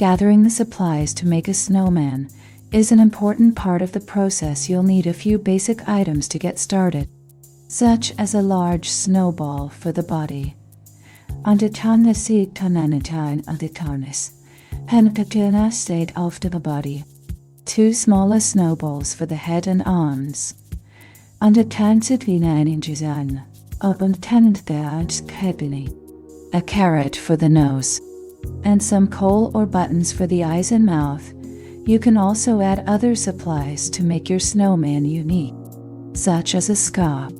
Gathering the supplies to make a snowman is an important part of the process. You'll need a few basic items to get started, such as a large snowball for the body, state of the body, 2 smaller snowballs for the head and arms, a carrot for the nose, and some coal or buttons for the eyes and mouth. You can also add other supplies to make your snowman unique, such as a scarf,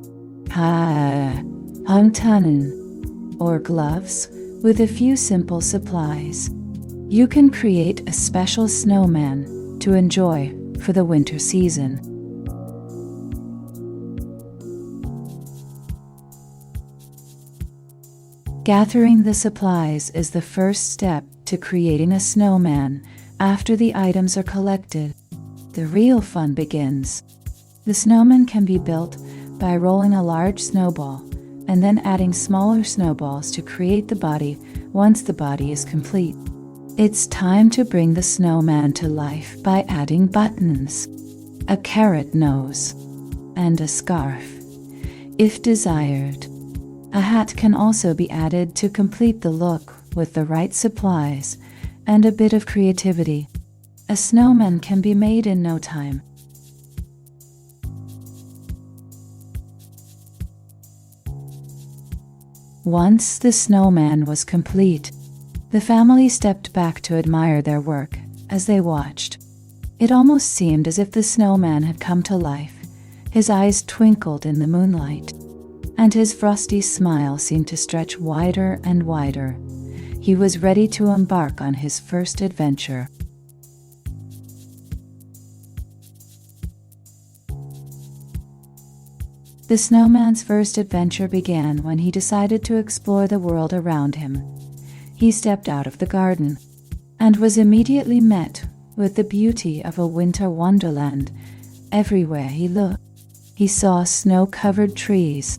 or gloves. With a few simple supplies, you can create a special snowman to enjoy for the winter season. Gathering the supplies is the first step to creating a snowman. After the items are collected, the real fun begins. The snowman can be built by rolling a large snowball and then adding smaller snowballs to create the body. Once the body is complete, it's time to bring the snowman to life by adding buttons, a carrot nose, and a scarf. If desired, a hat can also be added to complete the look. With the right supplies and a bit of creativity, a snowman can be made in no time. Once the snowman was complete, the family stepped back to admire their work. As they watched, it almost seemed as if the snowman had come to life. His eyes twinkled in the moonlight, and his frosty smile seemed to stretch wider and wider. He was ready to embark on his first adventure. The snowman's first adventure began when he decided to explore the world around him. He stepped out of the garden and was immediately met with the beauty of a winter wonderland. Everywhere he looked, he saw snow-covered trees,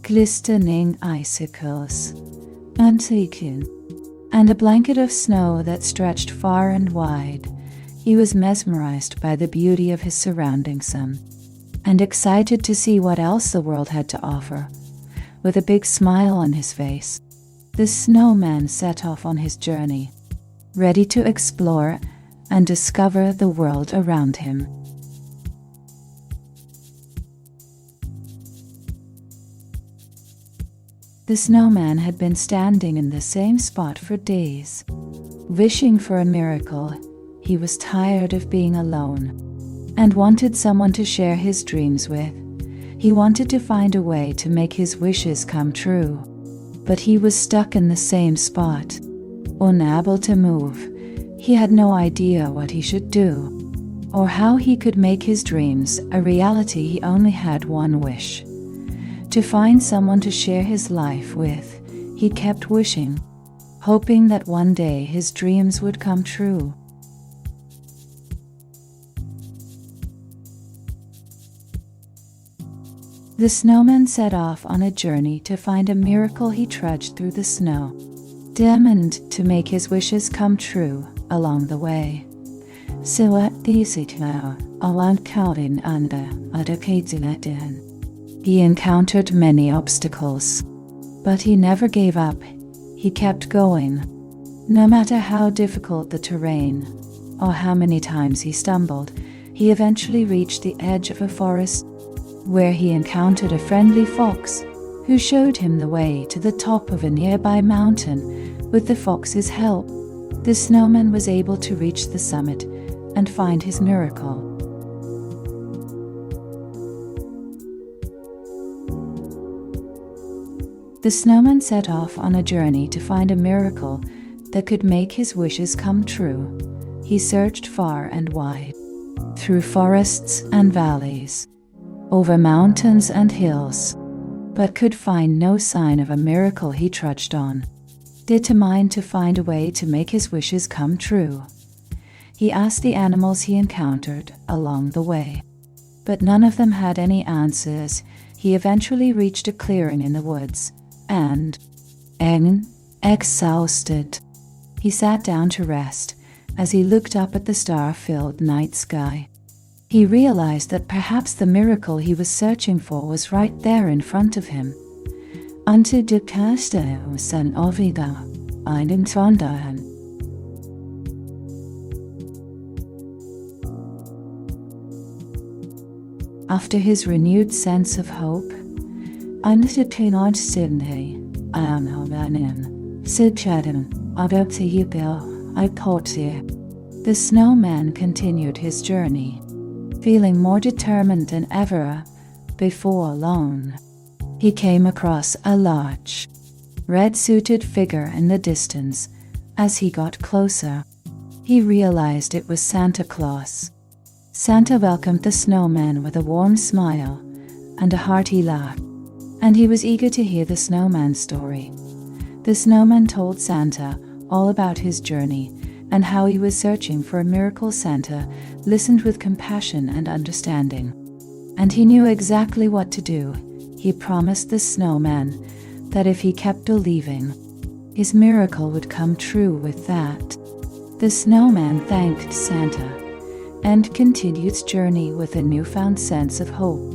glistening icicles, and a blanket of snow that stretched far and wide. He was mesmerized by the beauty of his surroundings and excited to see what else the world had to offer. With a big smile on his face, the snowman set off on his journey, ready to explore and discover the world around him. The snowman had been standing in the same spot for days, wishing for a miracle. He was tired of being alone and wanted someone to share his dreams with. He wanted to find a way to make his wishes come true, but he was stuck in the same spot, unable to move. He had no idea what he should do or how he could make his dreams a reality. He only had one wish: to find someone to share his life with. He kept wishing, hoping that one day his dreams would come true. The snowman set off on a journey to find a miracle. He trudged through the snow, determined to make his wishes come true. Along the way, he encountered many obstacles, but he never gave up. He kept going. No matter how difficult the terrain or how many times he stumbled, he eventually reached the edge of a forest where he encountered a friendly fox who showed him the way to the top of a nearby mountain. With the fox's help, the snowman was able to reach the summit and find his miracle. The snowman set off on a journey to find a miracle that could make his wishes come true. He searched far and wide, through forests and valleys, over mountains and hills, but could find no sign of a miracle. He trudged on, determined to find a way to make his wishes come true. He asked the animals he encountered along the way, but none of them had any answers. He eventually reached a clearing in the woods, and, exhausted, he sat down to rest. as he looked up at the star-filled night sky. He realized that perhaps the miracle he was searching for was right there in front of him. Unter der Kaste sen Ovida, einen Sondagen. After his renewed sense of hope, unter den Sydney, the snowman continued his journey, feeling more determined than ever before long. He came across a large, red-suited figure in the distance. As he got closer, he realized it was Santa Claus. Santa welcomed the snowman with a warm smile and a hearty laugh, and he was eager to hear the snowman's story. The snowman told Santa all about his journey and how he was searching for a miracle. Santa listened with compassion and understanding, and he knew exactly what to do. He promised the snowman that if he kept believing, his miracle would come true. With that, the snowman thanked Santa and continued its journey with a newfound sense of hope.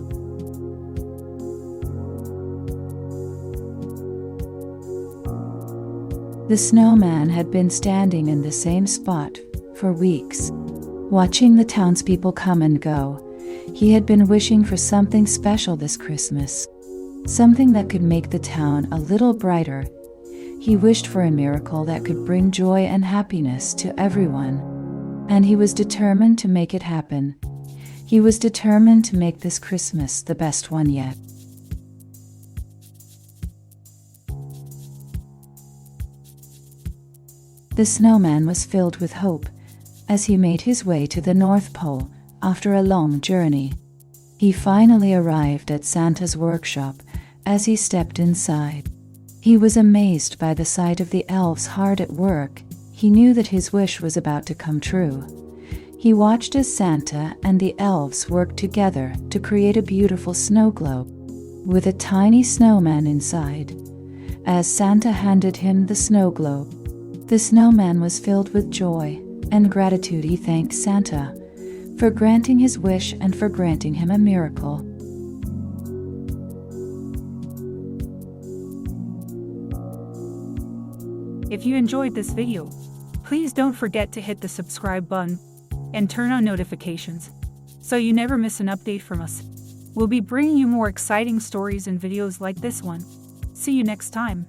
The snowman had been standing in the same spot for weeks, watching the townspeople come and go. He had been wishing for something special this Christmas, something that could make the town a little brighter. He wished for a miracle that could bring joy and happiness to everyone, and he was determined to make it happen. He was determined to make this Christmas the best one yet. The snowman was filled with hope as he made his way to the North Pole after a long journey. He finally arrived at Santa's workshop. As he stepped inside, he was amazed by the sight of the elves hard at work. He knew that his wish was about to come true. He watched as Santa and the elves worked together to create a beautiful snow globe with a tiny snowman inside. As Santa handed him the snow globe, the snowman was filled with joy and gratitude. He thanked Santa for granting his wish and for granting him a miracle. If you enjoyed this video, please don't forget to hit the subscribe button and turn on notifications so you never miss an update from us. We'll be bringing you more exciting stories and videos like this one. See you next time.